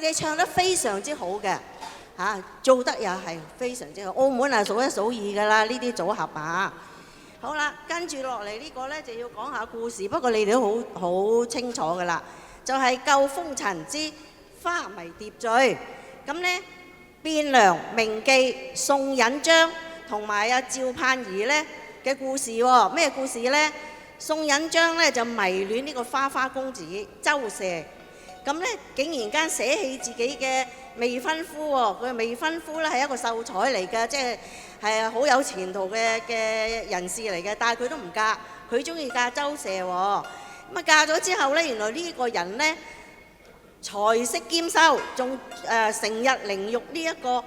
哋唱得非常之好嘅，做得又係非常之好。澳門係數一數二㗎啦，呢啲組合啊。好啦，跟住落嚟呢個呢就要講下故事，不過你哋都好清楚㗎啦，就係《救風塵之花迷蝶醉》。咁呢，汴梁名妓宋引章同埋阿趙盼兒呢嘅故事喎。咩故事呢？宋引章呢就迷戀呢個花花公子周赦，咁呢竟然間捨棄自己嘅未婚夫喎。佢未婚夫呢係一個秀才嚟嘅，即係好有前途嘅人士嚟嘅，但係佢都唔嫁，佢中意嫁周赦喎。咁啊嫁咗之後呢，原來呢個人呢財色兼收，仲成日凌辱呢一個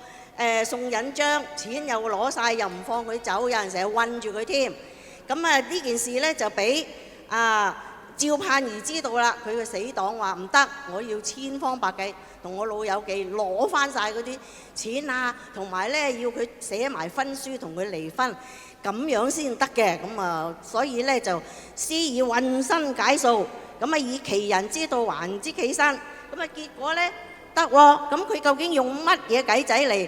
宋引章，錢又攞晒，又唔放佢走，有人成日韞住佢添。咁呢件事呢就俾趙盼兒知道啦，佢嘅死黨話唔得，我要千方百計同我老友記攞翻晒嗰啲錢啊，同埋呢要佢寫埋婚書同佢離婚，咁樣先得嘅。咁所以呢就施以渾身解數，咁以其人之道還治其身。咁結果呢得喎，咁佢究竟用乜嘢計仔嚟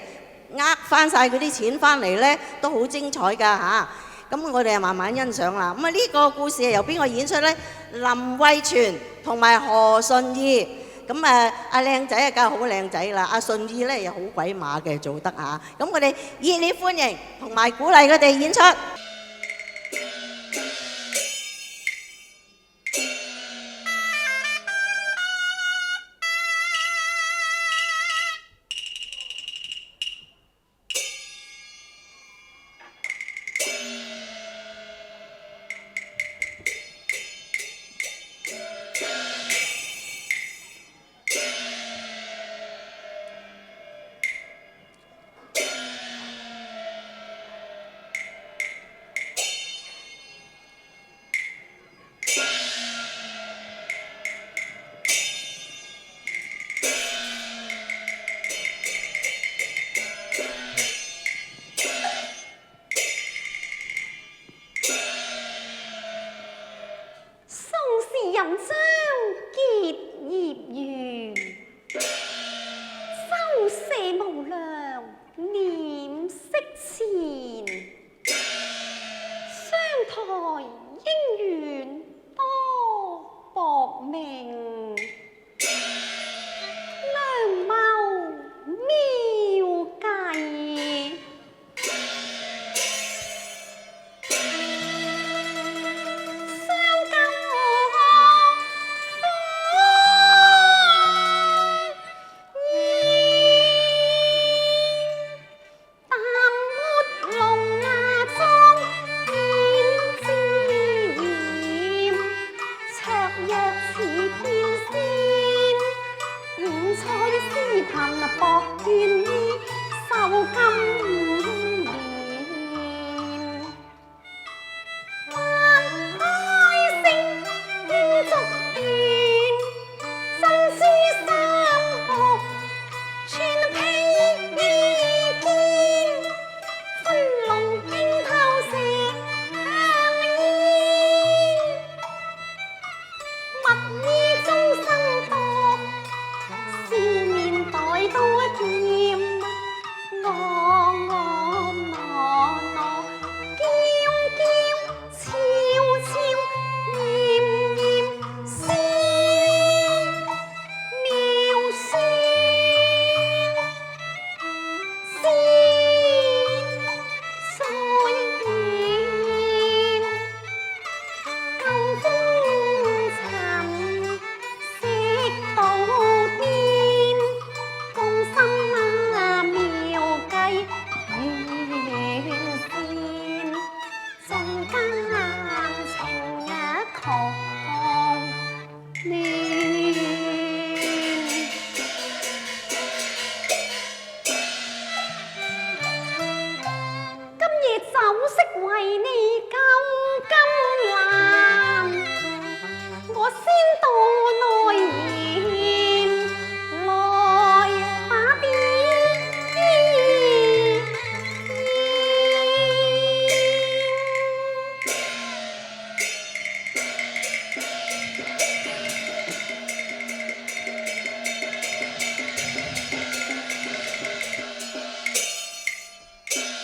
翻晒嗰啲錢翻嚟呢？都好精彩㗎嚇。咁我哋就慢慢欣賞啦。咁呢個故事係由邊個演出呢？林慧全同埋何順義。咁阿靚仔梗係好靚仔啦，阿順義呢又好鬼馬嘅做得嚇。咁我哋熱烈歡迎同埋鼓勵佢哋演出。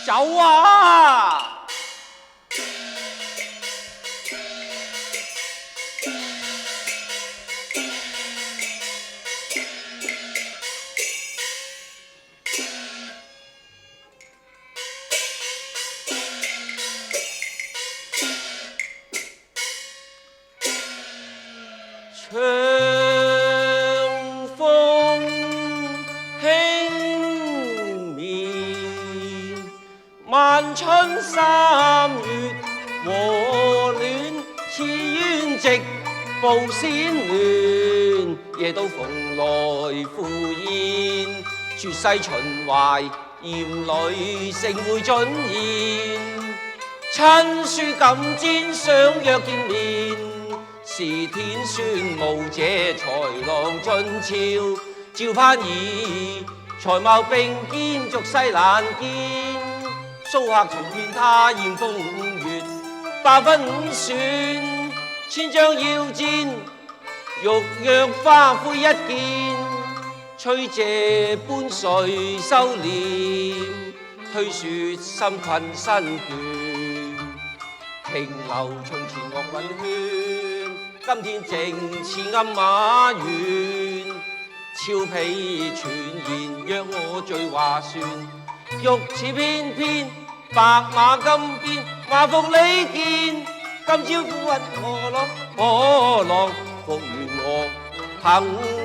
走啊！長風輕綿，萬春三月和暖，似鸢直步仙巒，夜到蓬萊赴宴，絕世秦淮艷侶盛會盡現，親書錦箋相約見面。是天宣無這才郎進朝，趙盼兒才貌並肩，俗世難見。蘇客重遍他艷風月，八分五旋，千張腰箭，玉約花魁一件。吹謝般誰收斂，推說心困身倦。停留從前樂韻喧。今天正似暗馬遠，俏皮傳言約我醉話船，玉似翩翩白馬金鞭，華服李健，今朝富運可郎復原我憑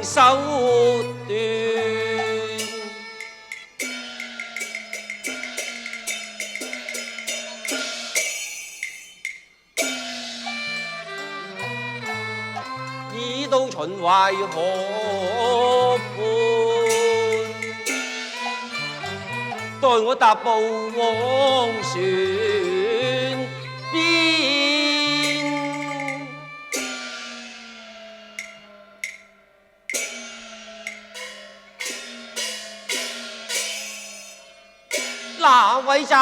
手段。已到秦淮河畔，待我踏步往船邊。嗱，偉仔。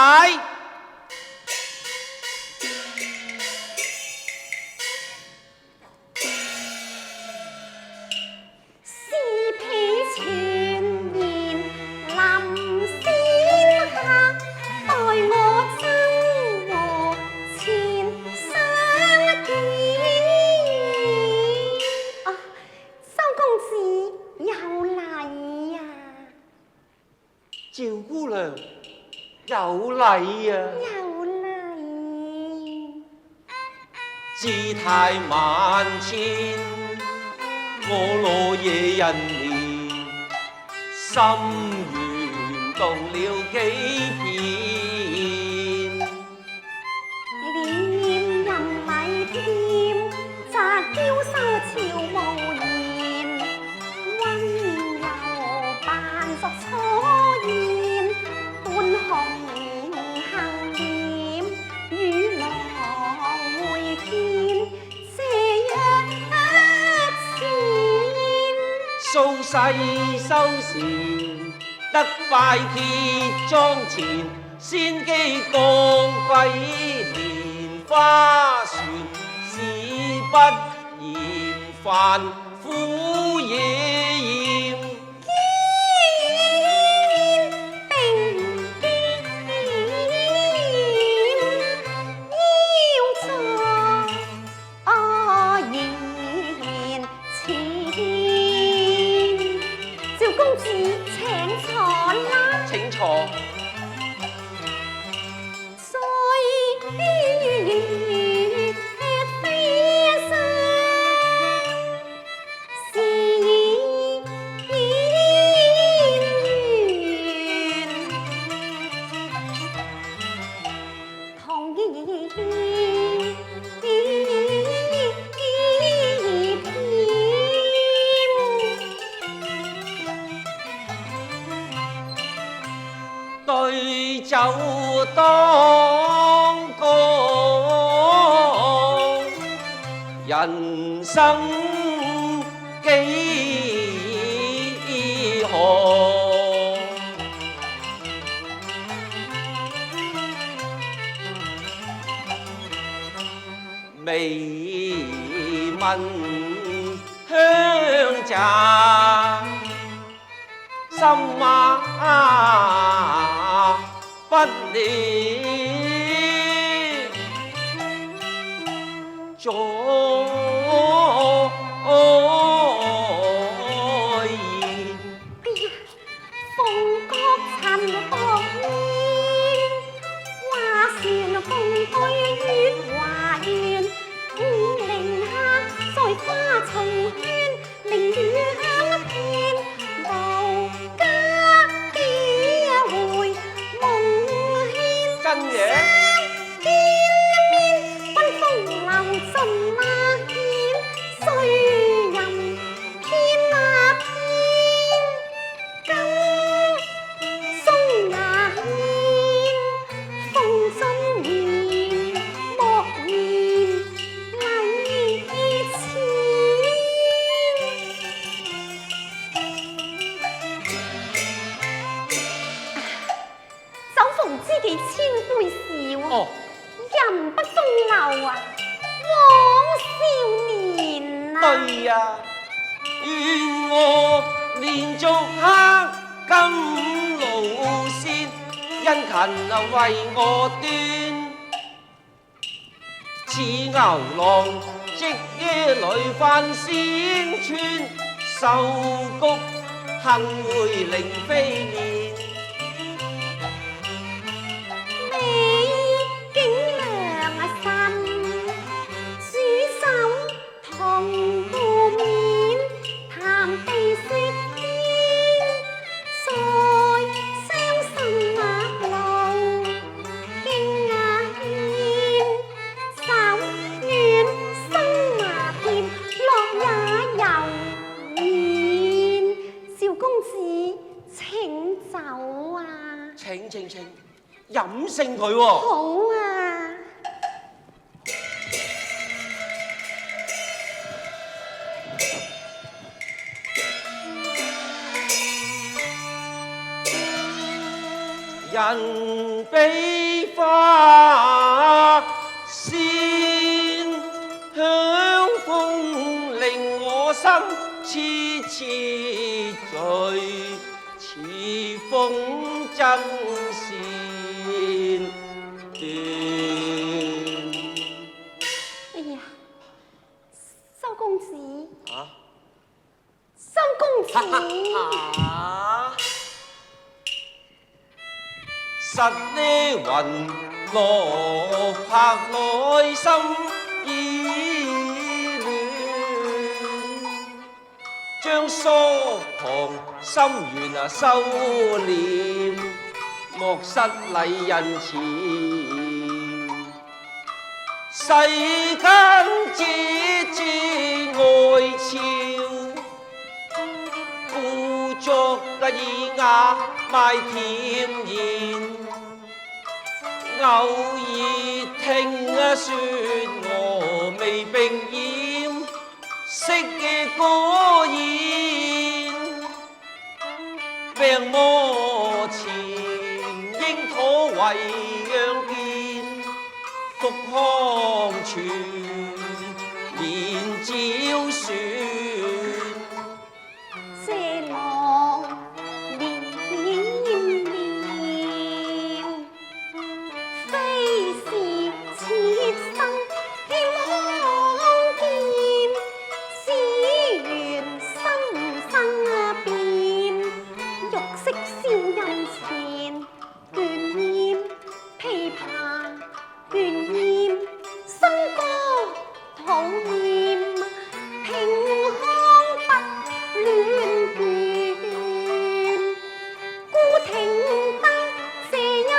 趙姑娘有禮啊！有禮。姿態萬千，我羅夜人憐，心緣動了幾片。臉人禮添，擇嬌羞俏無言，溫柔扮作初見，半紅杏臉，與郎會見，這一次。蘇世修禪，得拜鐵妝前，仙機降貴蓮花船，事不嫌煩苦野艷。請坐。對酒當歌，人生幾何？微聞香澤，心馬不了再言。哎呀，鳳閣塵薄煙，話船共對月華圓。5陵客在花叢圈，明月香片，無家幾回夢牽。真嘅？見面賓風流盡那牽，雖任偏那偏，今松牙煙，風信言，莫言禮錢。酒逢知己千杯少，哦，人不風流啊，枉少年啊！對呀，願我連續黑金路線，殷勤為我端。似牛郎織衣女翻仙穿，秀谷幸會令飛燕。美景良辰，煮酒同步面，談地說天，在傷心那路經牽，手軟生麻甜，樂也悠然。邵公子請酒啊！請飲勝佢喎。好啊！人比花鮮，香風令我心痴痴醉，似風箏線斷。哎呀，周公子，啊！周公子，實呢雲落魄內心意亂，將疏狂心願收斂，莫失禮人前。世間只知愛俏，故作嘅爾雅賣甜言。偶爾聽說我未並艷，識嘅果然病魔前應妥為讓見，復康全面照船。謝郎連連連，非是妾身欠康健，只緣心生變，玉色燒印前，倦厭琵琶，倦厭笙歌，討厭平康不亂倦，故停得這音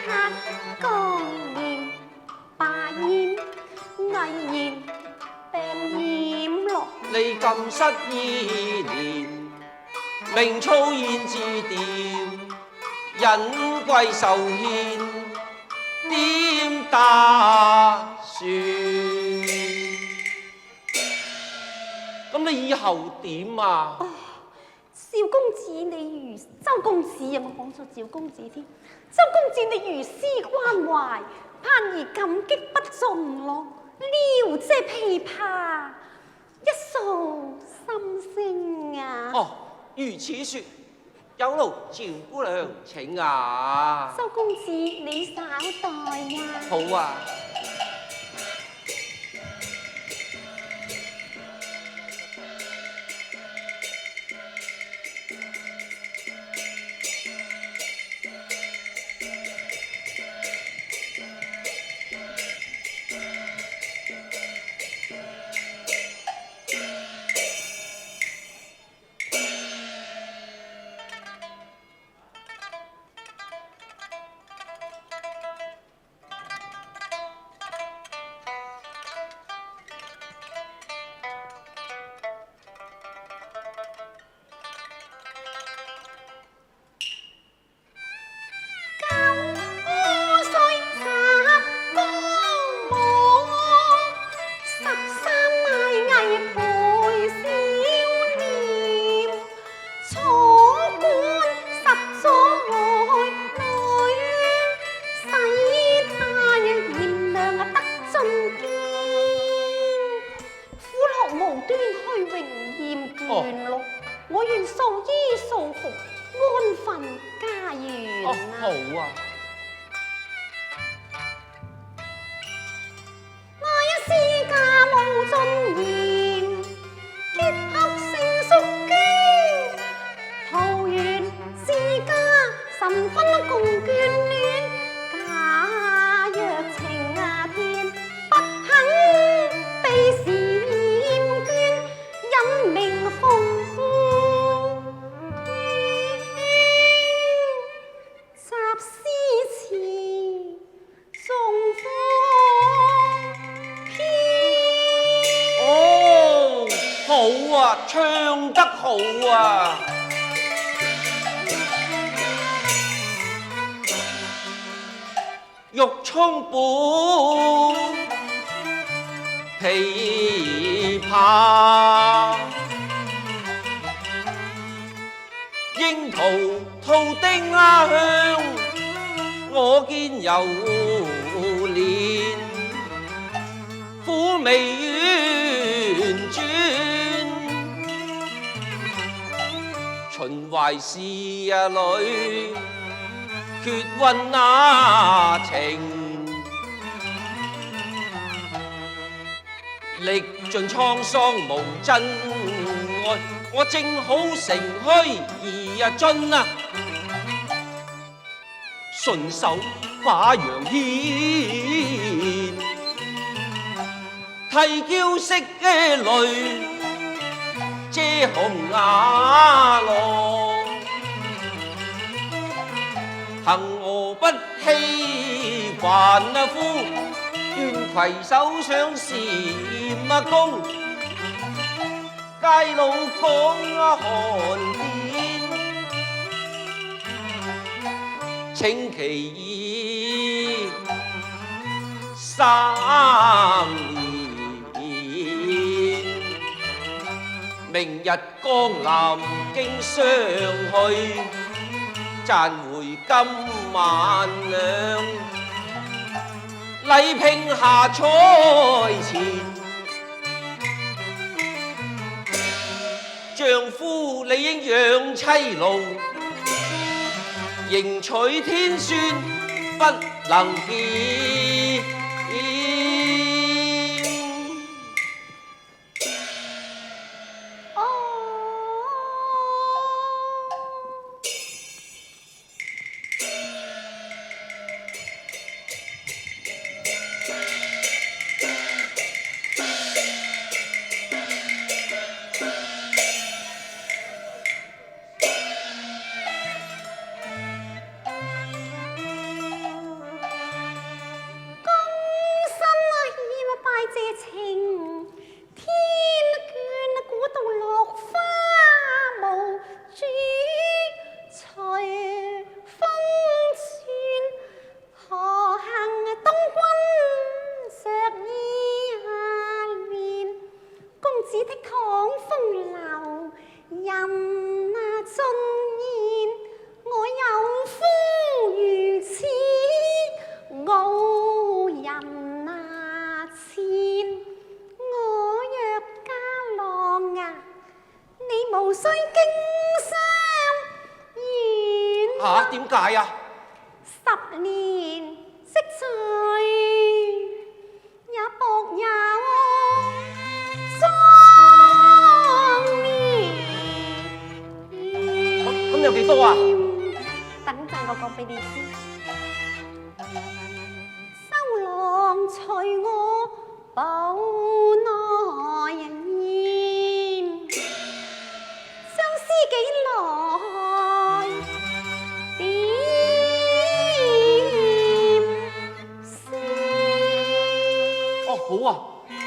客剛言罷言，毅然病染落。你咁失意念，明操燕字店，隱貴受獻，點打算？咁你以後點啊？邵公子你如周公子有冇講錯趙公子添？周公子你如斯關懷，盼兒感激不盡咯。撩這琵琶，一訴心聲啊！哦，如此說，有勞趙姑娘請啊！周公子，你稍待呀。好啊。我願素衣素服，安分家園好啊！我一私家無尊嚴，結合成淑娟，桃園世家神分共眷戀，假若情天不肯被嬋眷，引名奉。唱得好啊！玉蔥本琵琶，櫻桃兔丁香，我見猶憐，苦味圓轉。秦淮是裏，決韻那情，歷盡滄桑無真愛，我正好乘虛而進啊，順手把楊牽，啼嬌惜淚。遮紅瓦羅，行我不欺凡夫，願攜手上禪宮，街路講寒暄，請其意3年。明日江南經相去，賺回今晚兩，禮聘下菜前，丈夫理應養妻奴，迎娶天孫不能見。身嚇？點解啊？10年色歲也薄有壯年。咁有幾多啊？等陣我講俾你知。收郎隨我保內煙，相思幾來點先。哦，好啊，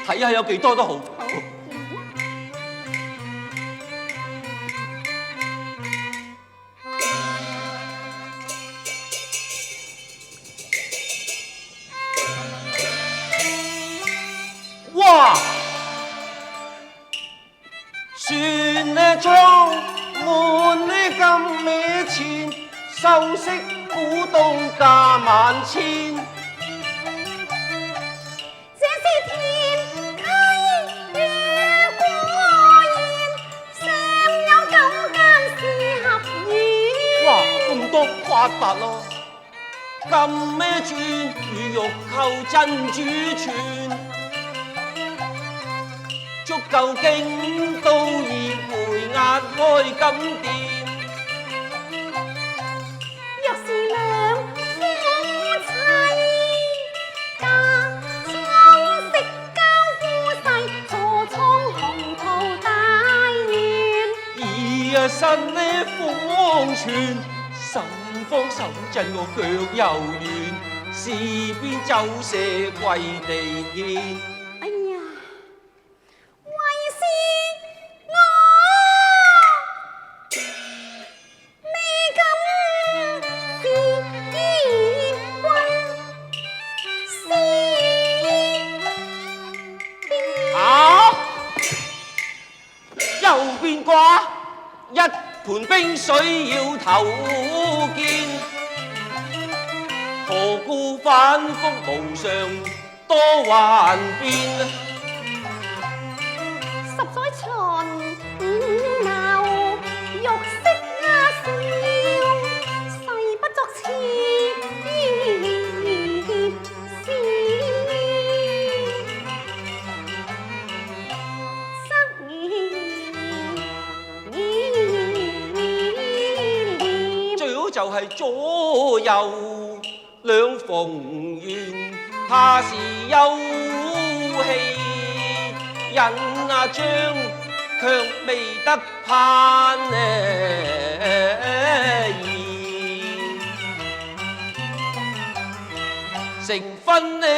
睇下有幾多都好。哇！船呢裝滿呢金尾錢，繡飾古董價萬千。這是田溪月過煙，上有9間四合院。哇！咁多發達咯，金尾鑽與玉扣珍珠串。足夠京都宴會壓開金店。若是兩夫妻，家中食交夫婿，坐倉鴻圖大院。而身呢方寸，心慌手震我腳又軟，事邊走射跪地見。哎呀！變卦一盤冰水要頭見，何故反覆無常多幻變10載秦牛玉色鴉笑，誓不作妾就係左右兩逢緣，怕是休氣忍啊將，卻未得攀緣，成婚斷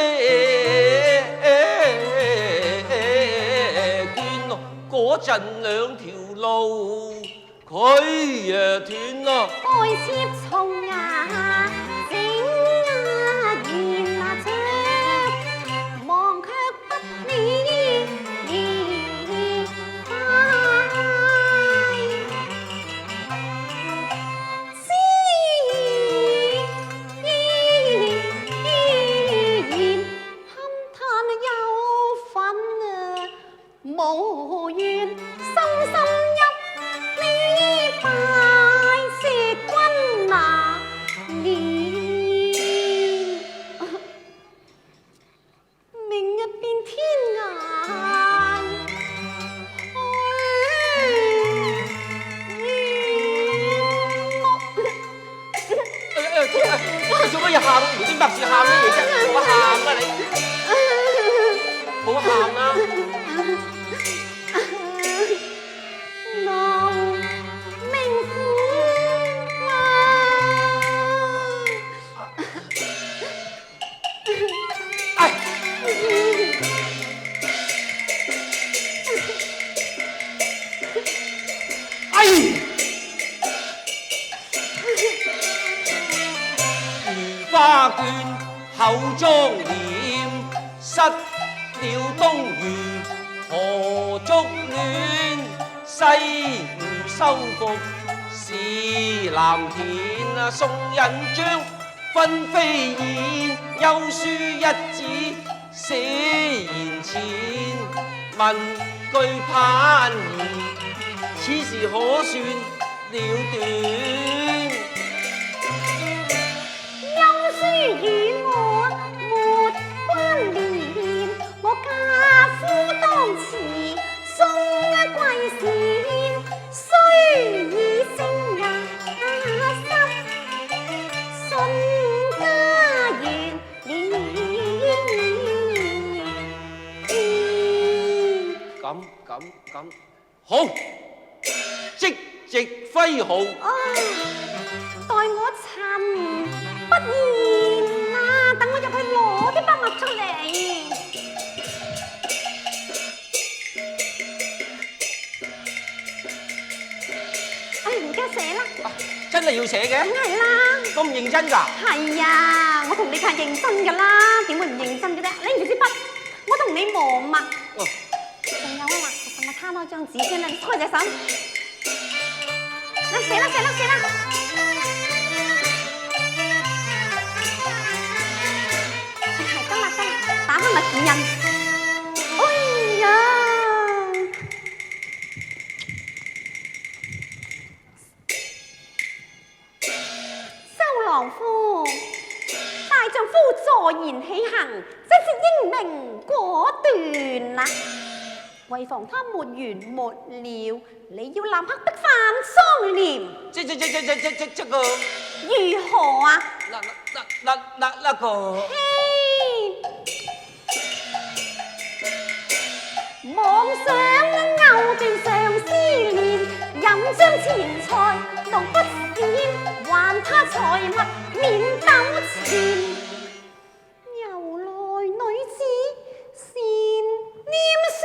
嗰陣兩條路。佢斷咯，愛妾從牙整言着，望卻不理快。思言堪嘆有份無緣，深深拜謝君那年，明日變天涯你做乜嘢喊？無端白事喊乜嘢啫？唔好喊啦你，唔好喊啦！花卷口妝臉，失了東隅何足戀？西湖收復是藍田啊，送印章分飛燕，休書一紙寫言前，問句攀兒，此時可算了斷。好，即席揮毫。待我陳不言啊！等我入去攞啲筆墨出嚟。而家寫啦。真係要寫嘅？梗係啦。咁認真㗎？係啊，我同你係認真㗎啦，點會唔認真嘅啫？拎住支筆，我同你磨墨。仲有啊嗱，等我攤開張紙先啦，你開隻手。嚟寫啦寫啦寫啦！係得啦得啦，打翻個指印。哎呀！周郎夫，大丈夫坐言起行，真是英明果斷啦！為防他沒完沒了，你要立刻逼翻桑廉。這個如何啊？那個。妄想勾斷上思念，任將錢財弄不見，還他財物免糾纏。由來女子善念書，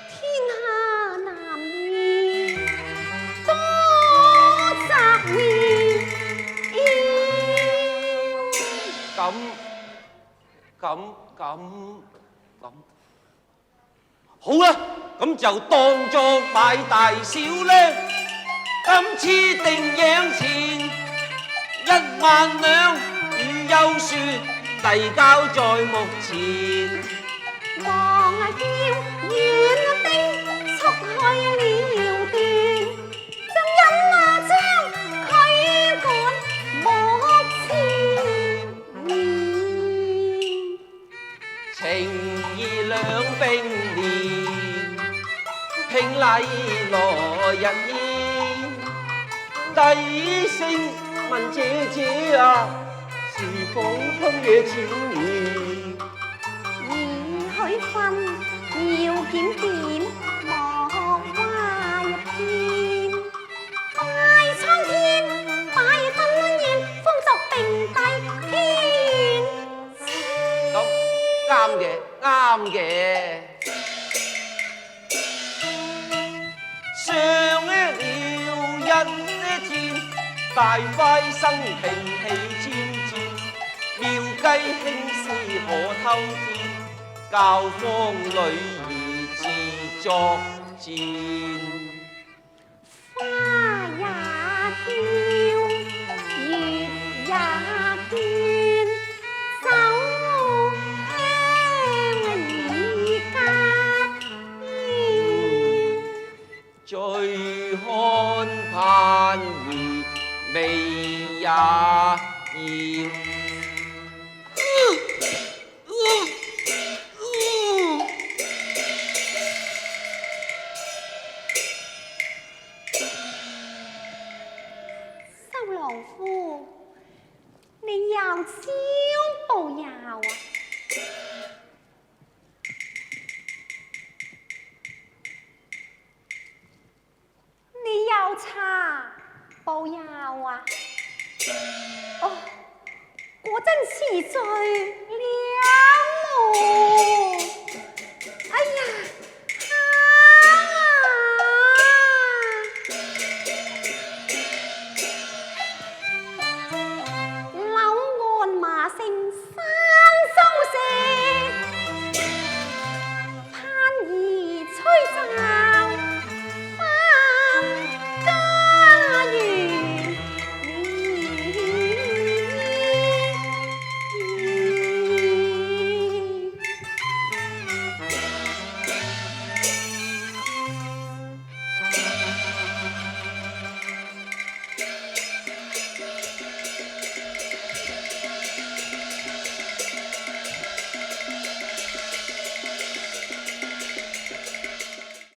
天下男兒多雜念。咁，好啦，咁就當作買大小咧。今次定贏錢10000兩，與優說遞交在目前。望叫園丁速去了斷，將陰將驅趕莫纏綿。情義兩並連，聘禮來日宴。低聲問姐姐啊，是否今夜前面？而許分要檢點，莫話一天。拜蒼天，拜婚宴，風作並蒂天。啱嘅。上了一天，大快生平氣漸漸，妙計輕施可偷天，教坊女兒自作賤。花也嬌，月也倦，酒香已隔煙。醉看盼兒眉也豔。周郎夫，你又招步遊啊？你又茶步遊啊？哦，果真是醉了。哎呀！